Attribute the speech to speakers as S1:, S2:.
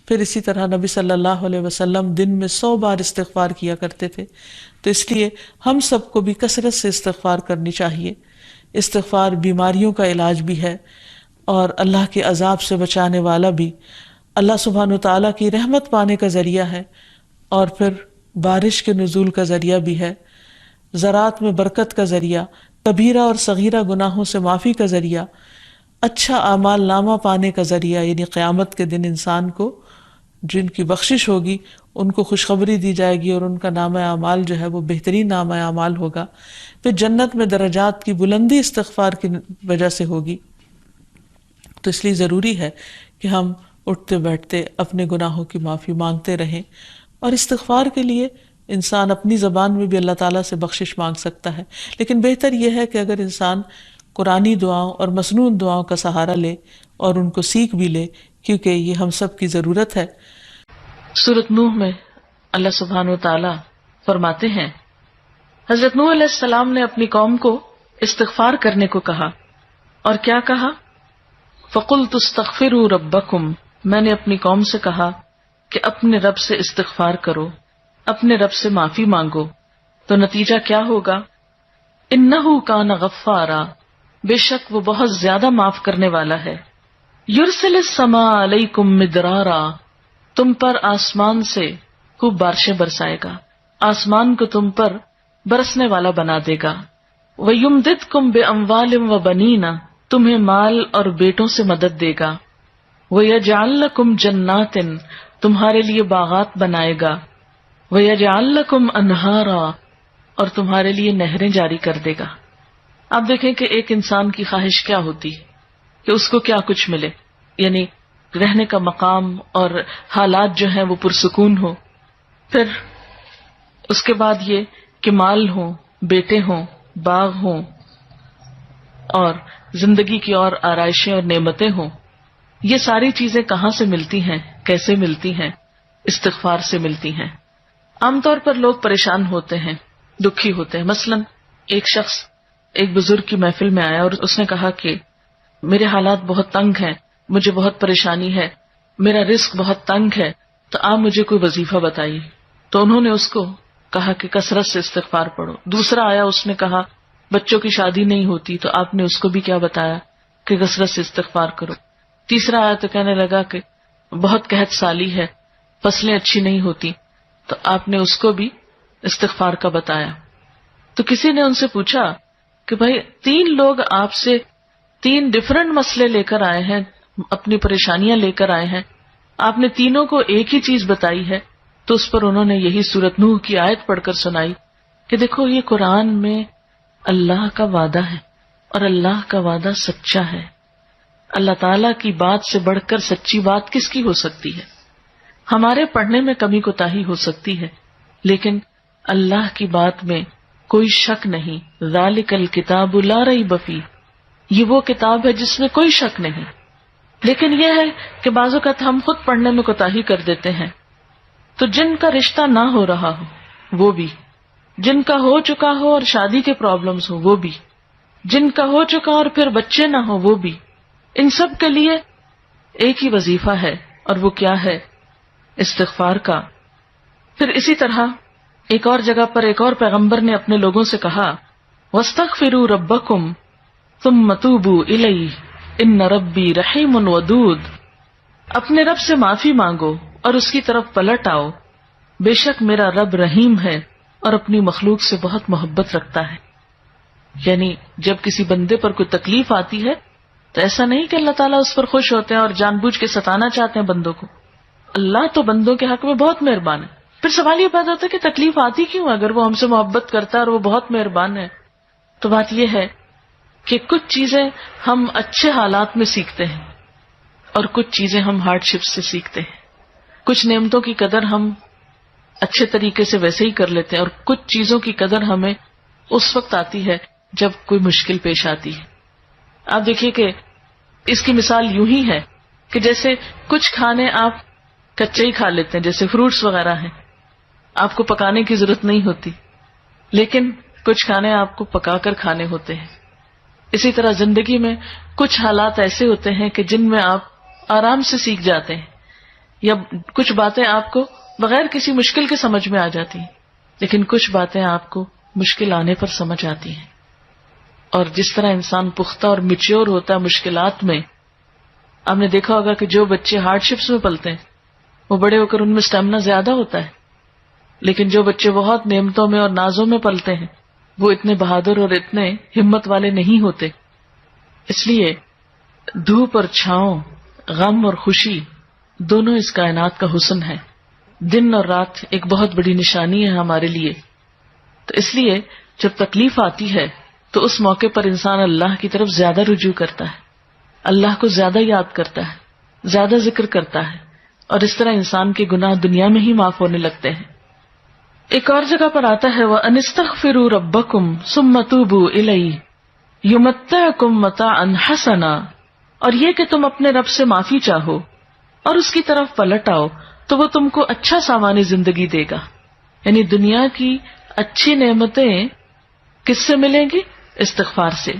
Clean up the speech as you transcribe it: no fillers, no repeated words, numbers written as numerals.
S1: پھر اسی طرح نبی صلی اللہ علیہ وسلم دن میں 100 بار استغفار کیا کرتے تھے. تو اس لیے ہم سب کو بھی کثرت سے استغفار کرنی چاہیے. استغفار بیماریوں کا علاج بھی ہے اور اللہ کے عذاب سے بچانے والا بھی، اللہ سبحانہ وتعالیٰ کی رحمت پانے کا ذریعہ ہے، اور پھر بارش کے نزول کا ذریعہ بھی ہے، زراعت میں برکت کا ذریعہ، کبیرہ اور صغیرہ گناہوں سے معافی کا ذریعہ، اچھا اعمال نامہ پانے کا ذریعہ، یعنی قیامت کے دن انسان کو جن کی بخشش ہوگی ان کو خوشخبری دی جائے گی اور ان کا نامہ اعمال جو ہے وہ بہترین نامہ اعمال ہوگا. پھر جنت میں درجات کی بلندی استغفار کی وجہ سے ہوگی. تو اس لیے ضروری ہے کہ ہم اٹھتے بیٹھتے اپنے گناہوں کی معافی مانگتے رہیں، اور استغفار کے لیے انسان اپنی زبان میں بھی اللہ تعالیٰ سے بخشش مانگ سکتا ہے، لیکن بہتر یہ ہے کہ اگر انسان قرآنی دعاؤں اور مسنون دعاؤں کا سہارا لے اور ان کو سیکھ بھی لے، کیونکہ یہ ہم سب کی ضرورت ہے. سورۃ نوح میں اللہ سبحانہ وتعالیٰ فرماتے ہیں، حضرت نوح علیہ السلام نے اپنی قوم کو استغفار کرنے کو کہا، اور کیا کہا؟ فَقُلْتُ اسْتَغْفِرُوا رَبَّكُمْ، میں نے اپنی قوم سے کہا کہ اپنے رب سے استغفار کرو، اپنے رب سے معافی مانگو. تو نتیجہ کیا ہوگا؟ اِنَّهُ كَانَ غَفَّارًا، بے شک وہ بہت زیادہ معاف کرنے والا ہے. یرسل السماء علیکم مدرارا، تم پر آسمان سے خوب بارشیں برسائے گا، آسمان کو تم پر برسنے والا بنا دے گا. وَيُمْدِدْكُمْ بِأَمْوَالٍ وَبَنِينَ، تمہیں مال اور بیٹوں سے مدد دے گا. وَيَجْعَلْ لَكُمْ جَنَّاتٍ، تمہارے لیے باغات بنائے گا. وَيَجْعَلْ لَكُمْ أَنْهَارًا، اور تمہارے لیے نہریں جاری کر دے گا. آپ دیکھیں کہ ایک انسان کی خواہش کیا ہوتی ہے کہ اس کو کیا کچھ ملے، یعنی رہنے کا مقام اور حالات جو ہیں وہ پرسکون ہو. پھر اس کے بعد یہ کہ مال ہوں، بیٹے ہوں، باغ ہوں، اور زندگی کی اور آرائشیں اور نعمتیں ہوں. یہ ساری چیزیں کہاں سے ملتی ہیں، کیسے ملتی ہیں؟ استغفار سے ملتی ہیں. عام طور پر لوگ پریشان ہوتے ہیں، دکھی ہوتے ہیں. مثلا ایک شخص ایک بزرگ کی محفل میں آیا اور اس نے کہا کہ میرے حالات بہت تنگ ہیں، مجھے بہت پریشانی ہے، میرا رزق بہت تنگ ہے، تو آپ مجھے کوئی وظیفہ بتائیے. تو انہوں نے اس کو کہا کہ کثرت سے استغفار پڑھو. دوسرا آیا، اس نے کہا بچوں کی شادی نہیں ہوتی، تو آپ نے اس کو بھی کیا بتایا کہ کثرت سے استغفار کرو. تیسرا آیا تو کہنے لگا کہ بہت قحط سالی ہے، فصلیں اچھی نہیں ہوتی، تو آپ نے اس کو بھی استغفار کا بتایا. تو کسی نے ان سے پوچھا کہ بھائی 3 لوگ آپ سے 3 ڈفرنٹ مسئلے لے کر آئے ہیں، اپنی پریشانیاں لے کر آئے ہیں، آپ نے تینوں کو ایک ہی چیز بتائی ہے. تو اس پر انہوں نے یہی سورۃ نوح کی آیت پڑھ کر سنائی کہ دیکھو یہ قرآن میں اللہ کا وعدہ ہے، اور اللہ کا وعدہ سچا ہے. اللہ تعالیٰ کی بات سے بڑھ کر سچی بات کس کی ہو سکتی ہے؟ ہمارے پڑھنے میں کمی کوتاہی ہو سکتی ہے، لیکن اللہ کی بات میں کوئی شک نہیں. ذالک الکتاب لا ریب فیہ، یہ وہ کتاب ہے جس میں کوئی شک نہیں. لیکن یہ ہے کہ بعض اوقات ہم خود پڑھنے میں کوتاہی کر دیتے ہیں. تو جن کا رشتہ نہ ہو رہا ہو وہ بھی، جن کا ہو چکا ہو اور شادی کے پرابلمز ہو وہ بھی، جن کا ہو چکا اور پھر بچے نہ ہو وہ بھی، ان سب کے لیے ایک ہی وظیفہ ہے، اور وہ کیا ہے؟ استغفار کا. پھر اسی طرح ایک اور جگہ پر ایک اور پیغمبر نے اپنے لوگوں سے کہا وَاسْتَغْفِرُوا رَبَّكُمْ ثُمَّ تُوبُوا إِلَيْهِ إِنَّ رَبِّي رَحِيمٌ وَدُودٌ، اپنے رب سے معافی مانگو اور اس کی طرف پلٹ آؤ، بے شک میرا رب رحیم ہے اور اپنی مخلوق سے بہت محبت رکھتا ہے. یعنی جب کسی بندے پر کوئی تکلیف آتی ہے تو ایسا نہیں کہ اللہ تعالیٰ اس پر خوش ہوتے ہیں اور جان بوجھ کے ستانا چاہتے ہیں بندوں کو. اللہ تو بندوں کے حق میں بہت مہربان ہے. پھر سوال یہ پیدا ہوتا ہے کہ تکلیف آتی کیوں؟ اگر وہ ہم سے محبت کرتا ہے اور وہ بہت مہربان ہے. تو بات یہ ہے کہ کچھ چیزیں ہم اچھے حالات میں سیکھتے ہیں اور کچھ چیزیں ہم ہارڈ شپ سے سیکھتے ہیں. کچھ نعمتوں کی قدر ہم اچھے طریقے سے ویسے ہی کر لیتے ہیں، اور کچھ چیزوں کی قدر ہمیں اس وقت آتی ہے جب کوئی مشکل پیش آتی ہے. آپ دیکھیے کہ اس کی مثال یوں ہی ہے کہ جیسے کچھ کھانے آپ کچے ہی کھا لیتے ہیں، جیسے فروٹس وغیرہ ہیں، آپ کو پکانے کی ضرورت نہیں ہوتی، لیکن کچھ کھانے آپ کو پکا کر کھانے ہوتے ہیں. اسی طرح زندگی میں کچھ حالات ایسے ہوتے ہیں کہ جن میں آپ آرام سے سیکھ جاتے ہیں، یا کچھ باتیں آپ کو بغیر کسی مشکل کے سمجھ میں آ جاتی ہیں، لیکن کچھ باتیں آپ کو مشکل آنے پر سمجھ آتی ہیں. اور جس طرح انسان پختہ اور میچیور ہوتا ہے مشکلات میں، آپ نے دیکھا ہوگا کہ جو بچے ہارڈ شپس میں پلتے ہیں وہ بڑے ہو کر ان میں اسٹیمنا زیادہ ہوتا ہے، لیکن جو بچے بہت نعمتوں میں اور نازوں میں پلتے ہیں وہ اتنے بہادر اور اتنے ہمت والے نہیں ہوتے. اس لیے دھوپ اور چھاؤں، غم اور خوشی، دونوں اس کائنات کا حسن ہے. دن اور رات ایک بہت بڑی نشانی ہے ہمارے لیے. تو اس لیے جب تکلیف آتی ہے تو اس موقع پر انسان اللہ کی طرف زیادہ رجوع کرتا ہے، اللہ کو زیادہ یاد کرتا ہے، زیادہ ذکر کرتا ہے، اور اس طرح انسان کے گناہ دنیا میں ہی معاف ہونے لگتے ہیں. ایک اور جگہ پر آتا ہے وَأَنِ اسْتَغْفِرُوا رَبَّكُمْ ثُمَّ تُوبُوا إِلَيْهِ يُمَتِّعْكُمْ مَتَاعًا حَسَنًا، اور یہ کہ تم اپنے رب سے معافی چاہو اور اس کی طرف پلٹ آؤ تو وہ تم کو اچھا سامان زندگی دے گا. یعنی دنیا کی اچھی نعمتیں کس سے ملیں گی؟ استغفار سے.